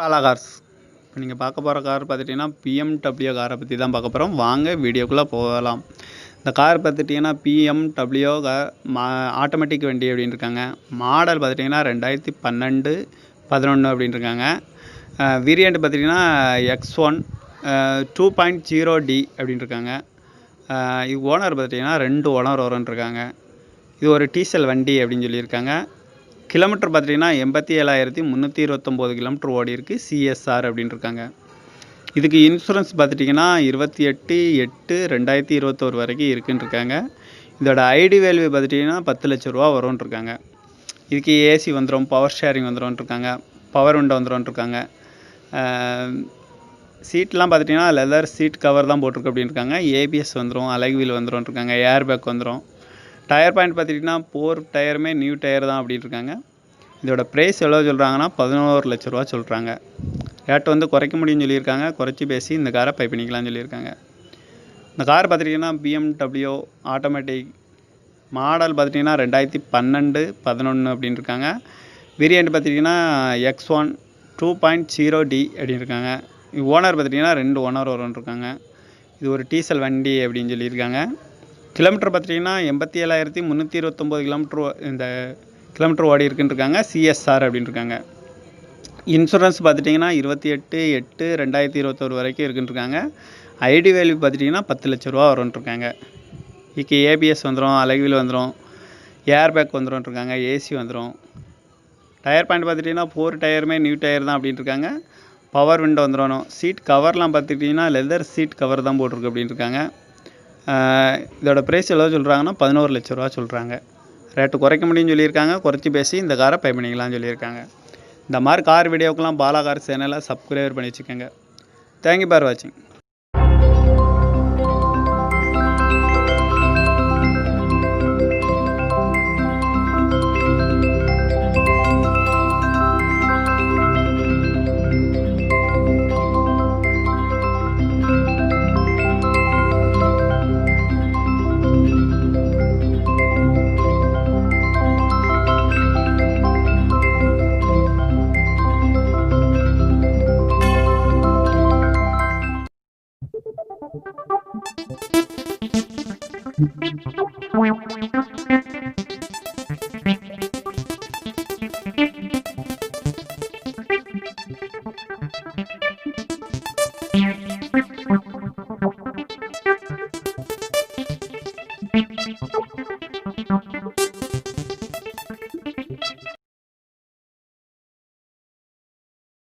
Bala cars. இப்போ நீங்கள் பார்க்க போகிற கார் பார்த்துட்டிங்கன்னா BMW காரை பற்றி தான் பார்க்க போகிறோம். வாங்க வீடியோக்குள்ளே போகலாம். இந்த கார் பார்த்துட்டிங்கன்னா BMW ஆட்டோமேட்டிக் வண்டி அப்படின்னு இருக்காங்க. மாடல் பார்த்துட்டிங்கன்னா 2012, 11 அப்படின்னு இருக்காங்க. வேரியண்ட் பார்த்துட்டிங்கன்னா X1 2.0D அப்படின்னு இருக்காங்க. இது ஓனர் பார்த்துட்டிங்கன்னா 2 ஓனர் வரும்னு இருக்காங்க. இது ஒரு டீசல் வண்டி அப்படின்னு சொல்லியிருக்காங்க. கிலோமீட்டர் பார்த்துட்டிங்கன்னா 87,329 கிலோமீட்டர் ஓடி இருக்குது. CSR அப்படின்னு இருக்காங்க. இதுக்கு இன்சூரன்ஸ் பார்த்துட்டிங்கன்னா 28/8/2021 வரைக்கும் இருக்குன்னு இருக்காங்க. இதோட ஐடி வேல்யூ பார்த்துட்டிங்கன்னா 10 லட்ச ரூபா வரும்னு இருக்காங்க. இதுக்கு ஏசி வந்துடும், பவர் ஷேரிங் வந்துடும் இருக்காங்க, பவர் விண்டோ வந்துடும் இருக்காங்க. சீட்லாம் பார்த்துட்டிங்கன்னா லெதர் சீட் கவர் தான் போட்டிருக்கு அப்படின்னு இருக்காங்க. ABS வந்துடும், அலாய் வீல் வந்துடும் இருக்காங்க, ஏர் பேக் வந்துடும். டயர் பாயிண்ட் பார்த்துட்டிங்கன்னா 4 டயருமே நியூ டயர் தான் அப்படின்னு இருக்காங்க. இதோட ப்ரைஸ் எவ்வளோ சொல்கிறாங்கன்னா 11 லட்ச ரூபா சொல்கிறாங்க. ரேட் வந்து குறைக்க முடியும்னு சொல்லியிருக்காங்க. குறைச்சி பேசி இந்த காரை பை பண்ணிக்கலாம்னு சொல்லியிருக்காங்க. இந்த கார் பார்த்துட்டிங்கன்னா BMW ஆட்டோமேட்டிக் மாடல் பார்த்துட்டிங்கன்னா 2012, 11 அப்படின்னு இருக்காங்க. வேரியண்ட் பார்த்துட்டிங்கன்னா X1 2.0D அப்படின்னு இருக்காங்க. ஓனர் பார்த்துட்டிங்கன்னா 2 ஓனர் வரும்னு இருக்காங்க. இது ஒரு டீசல் வண்டி அப்படின்னு சொல்லியிருக்காங்க. கிலோமீட்டர் பார்த்துட்டிங்கன்னா 87,329 கிலோமீட்டர் ஓடி இருக்குன்னு இருக்காங்க. CSR அப்படின்னு இருக்காங்க. இன்சூரன்ஸ் பார்த்துட்டிங்கன்னா 28/8/2021 வரைக்கும் இருக்குன்னு இருக்காங்க. ஐடி வேல்யூ பார்த்துட்டிங்கன்னா 10 லட்ச ரூபா வரும்னு இருக்காங்க. இதுக்கு ABS வந்துடும், அலாய் வீல் வந்துடும், ஏர் பேக் வந்துடும் இருக்காங்க, ஏசி வந்துடும். டயர் பாயிண்ட் பார்த்துட்டிங்கன்னா 4 டயருமே நியூ டயர் தான் அப்படின்னு இருக்காங்க. பவர் விண்டோ வந்துடணும். சீட் கவர்லாம் பார்த்துட்டிங்கன்னா லெதர் சீட் கவர் தான் போட்டிருக்கு அப்படின்னு இருக்காங்க. இதோட ப்ரைஸ் எவ்வளோ சொல்கிறாங்கன்னா 11 லட்ச ரூபா சொல்கிறாங்க. ரேட்டு குறைக்க முடியும்னு சொல்லியிருக்காங்க. குறைச்சி பேசி இந்த காரை பை பண்ணிக்கலாம்னு சொல்லியிருக்காங்க. இந்த மாதிரி கார் வீடியோக்கெலாம் பாலா கார் சேனலை சப்ஸ்கிரைபர் பண்ணி வச்சுக்கோங்க. தேங்க்யூ ஃபார் வாட்சிங்.